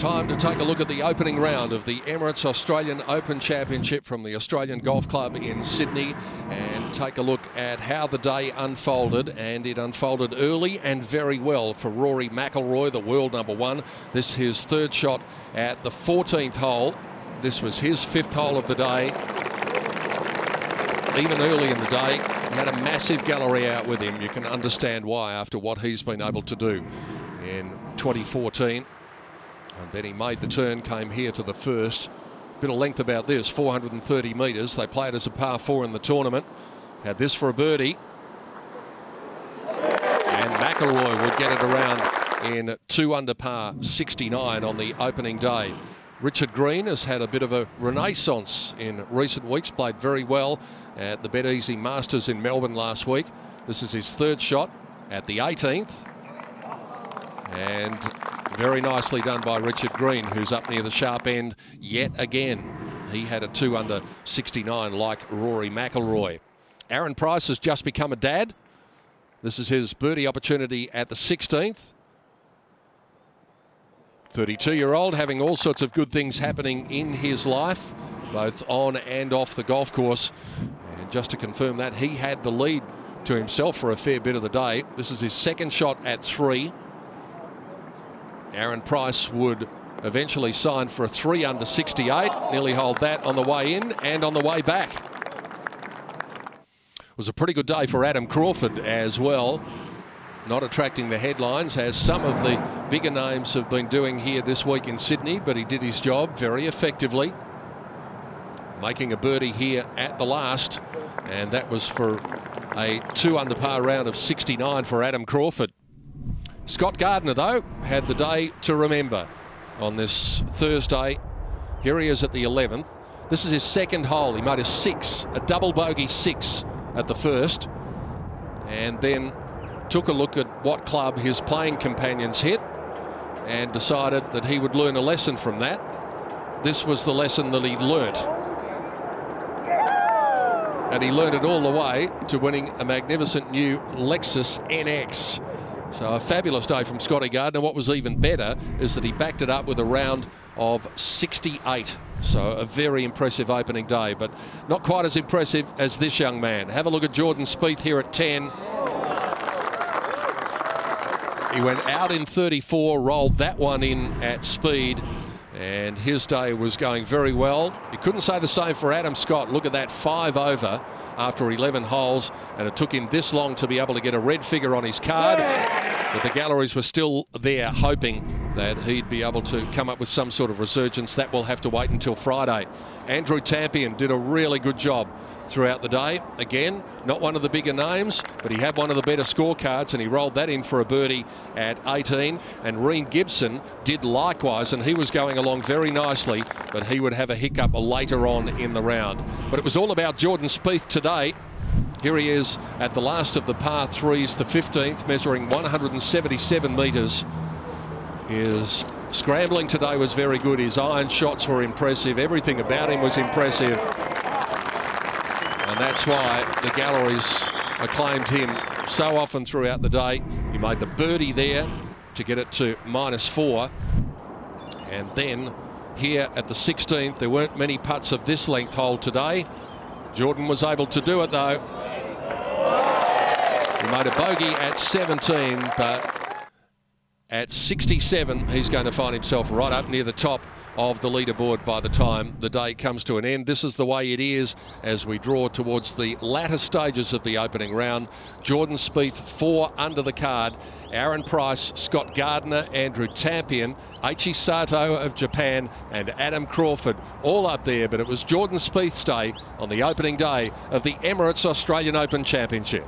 Time to take a look at the opening round of the Emirates Australian Open Championship from the Australian Golf Club in Sydney, and take a look at how the day unfolded. And it unfolded early and very well for Rory McIlroy, the world number one. This is his third shot at the 14th hole. This was his fifth hole of the day. Even early in the day, he had a massive gallery out with him. You can understand why after what he's been able to do in 2014. And then he made the turn, came here to the first. Bit of length about this, 430 metres. They played as a par 4 in the tournament. Had this for a birdie. And McIlroy would get it around in 2 under par 69 on the opening day. Richard Green has had a bit of a renaissance in recent weeks, played very well at the Bet Easy Masters in Melbourne last week. This is his third shot at the 18th. And very nicely done by Richard Green, who's up near the sharp end yet again. He had a 2 under 69 like Rory McIlroy. Aaron Price has just become a dad. This is his birdie opportunity at the 16th. 32-year-old having all sorts of good things happening in his life, both on and off the golf course. And just to confirm that, he had the lead to himself for a fair bit of the day. This is his second shot at 3. Aaron Price would eventually sign for a 3 under 68. Nearly hold that on the way in and on the way back. It was a pretty good day for Adam Crawford as well. Not attracting the headlines, as some of the bigger names have been doing here this week in Sydney, but he did his job very effectively, making a birdie here at the last, and that was for a 2 under par round of 69 for Adam Crawford. Scott Gardner, though, had the day to remember on this Thursday. Here he is at the 11th. This is his second hole. He made a 6, a double bogey 6 at the first, and then took a look at what club his playing companions hit and decided that he would learn a lesson from that. This was the lesson that he learnt. And he learned it all the way to winning a magnificent new Lexus NX. So a fabulous day from Scotty Gardner. What was even better is that he backed it up with a round of 68. So a very impressive opening day, but not quite as impressive as this young man. Have a look at Jordan Spieth here at 10. He went out in 34, rolled that one in at speed, and his day was going very well. You couldn't say the same for Adam Scott. Look at that, 5 over after 11 holes, and it took him this long to be able to get a red figure on his card. But the galleries were still there hoping that he'd be able to come up with some sort of resurgence. That will have to wait until Friday. Andrew Tampion did a really good job throughout the day. Again, not one of the bigger names, but he had one of the better scorecards, and he rolled that in for a birdie at 18. And Reen Gibson did likewise, and he was going along very nicely, but he would have a hiccup later on in the round. But it was all about Jordan Spieth today. Here he is at the last of the par 3s, the 15th, measuring 177 metres. His scrambling today was very good. His iron shots were impressive. Everything about him was impressive. And that's why the galleries acclaimed him so often throughout the day. He made the birdie there to get it to -4. And then here at the 16th, there weren't many putts of this length hole today. Jordan was able to do it, though. He made a bogey at 17, but at 67, he's going to find himself right up near the top of the leaderboard by the time the day comes to an end. This is the way it is as we draw towards the latter stages of the opening round. Jordan Spieth 4 under the card. Aaron Price, Scott Gardner, Andrew Tampion, Aichi Sato of Japan, and Adam Crawford all up there. But it was Jordan Spieth's day on the opening day of the Emirates Australian Open Championship.